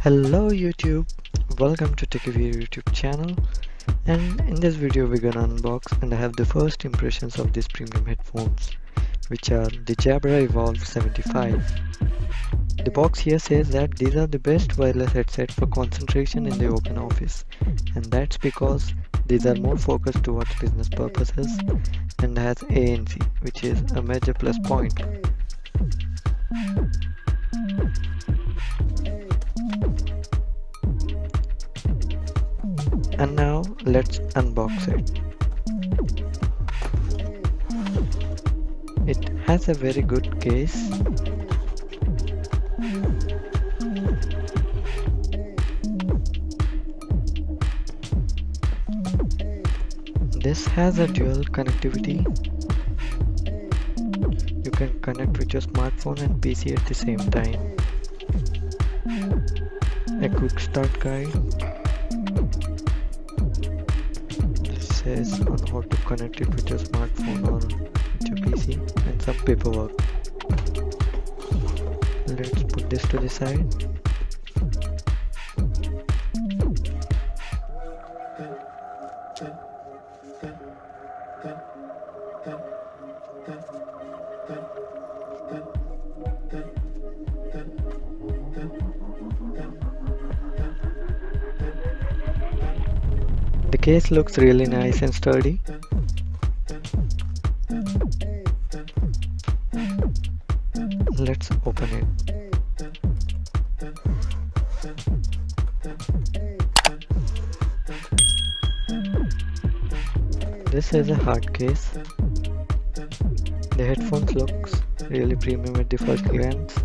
Hello YouTube, welcome to Techie Veer YouTube channel, and in this video we're gonna unbox and I have the first impressions of these premium headphones, which are the Jabra Evolve 75. The box here says that these are the best wireless headset for concentration in the open office, and that's because these are more focused towards business purposes and has ANC, which is a major plus point. And now let's unbox it. It has a very good case. This has a dual connectivity. You can connect with your smartphone and PC at the same time. A quick start guide. This says on how to connect it with your smartphone or with your PC, and some paperwork. Let's put this to the side. The case looks really nice and sturdy. Let's open it. This is a hard case. The headphones looks really premium at the first glance.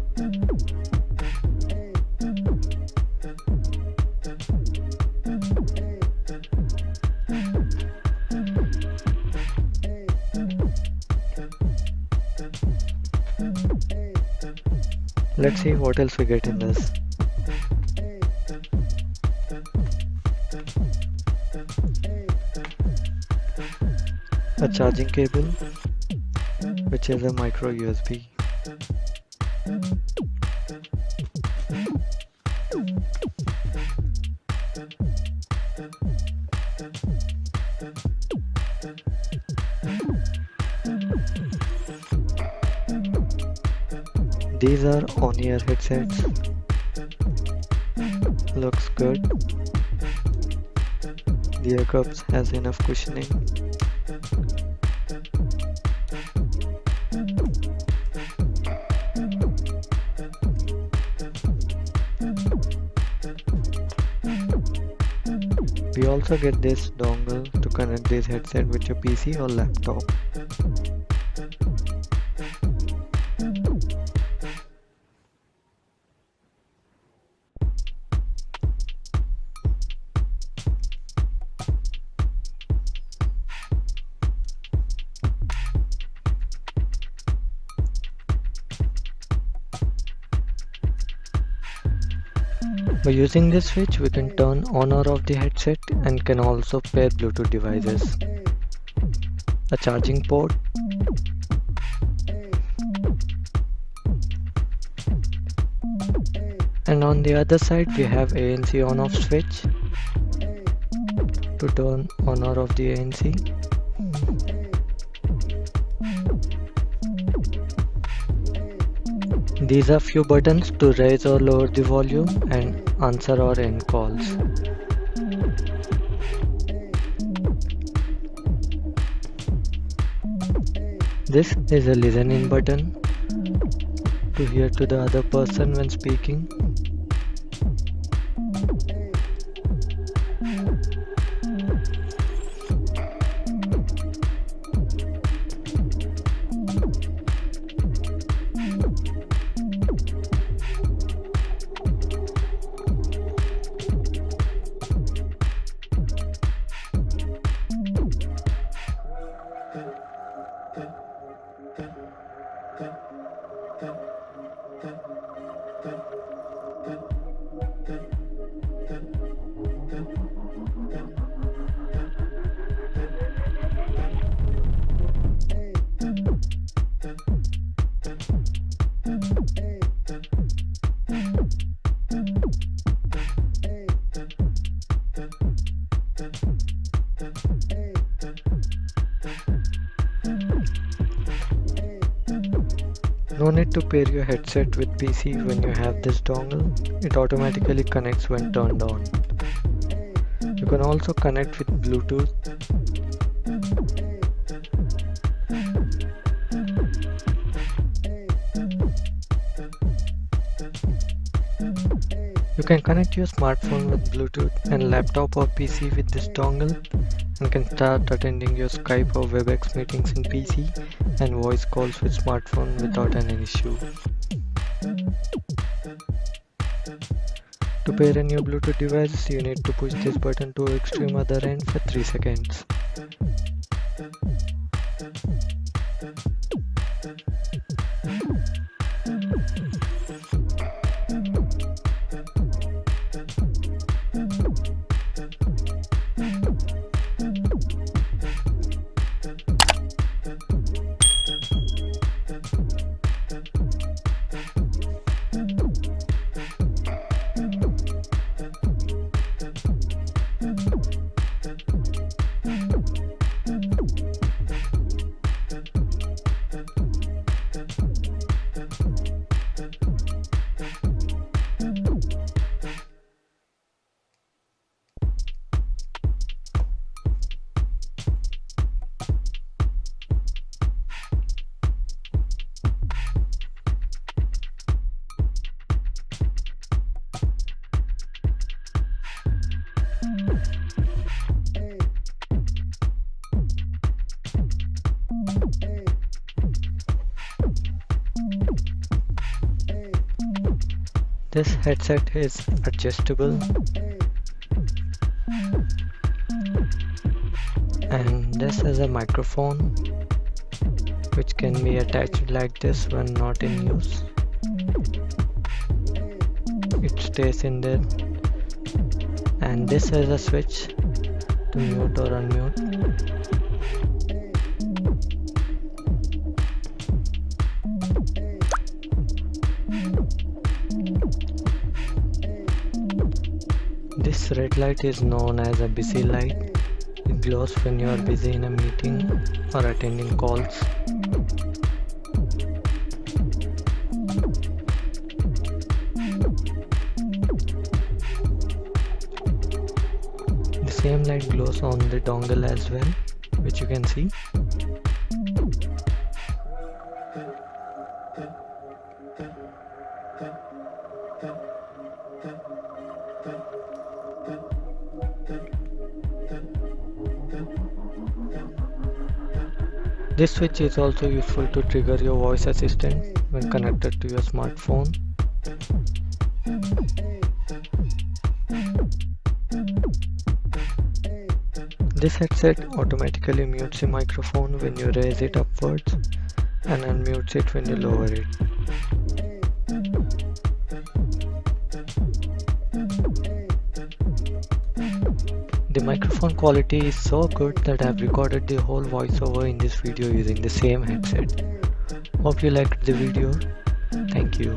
Let's see what else we get in this. A charging cable, which is a micro USB. These are on-ear headsets. Looks good. The ear cups has enough cushioning. We also get this dongle to connect this headset with your PC or laptop. By using this switch, we can turn on or off the headset and can also pair Bluetooth devices. A charging port, and on the other side we have ANC on-off switch to turn on or off the ANC. These are few buttons to raise or lower the volume and answer or end calls. This is a listen in button to hear to the other person when speaking. No need to pair your headset with PC when you have this dongle. It automatically connects when turned on. You can also connect with Bluetooth. You can connect your smartphone with Bluetooth and laptop or PC with this dongle and can start attending your Skype or WebEx meetings in PC and voice calls with smartphone without an issue. To pair a new Bluetooth device, you need to push this button to extreme other end for 3 seconds. This headset is adjustable and this is a microphone which can be attached like this when not in use. It stays in there, and this is a switch to mute or unmute. This red light is known as a busy light. It glows when you are busy in a meeting or attending calls. The same light glows on the dongle as well, which you can see. This switch is also useful to trigger your voice assistant when connected to your smartphone. This headset automatically mutes the microphone when you raise it upwards and unmutes it when you lower it. The microphone quality is so good that I have recorded the whole voiceover in this video using the same headset. Hope you liked the video. Thank you.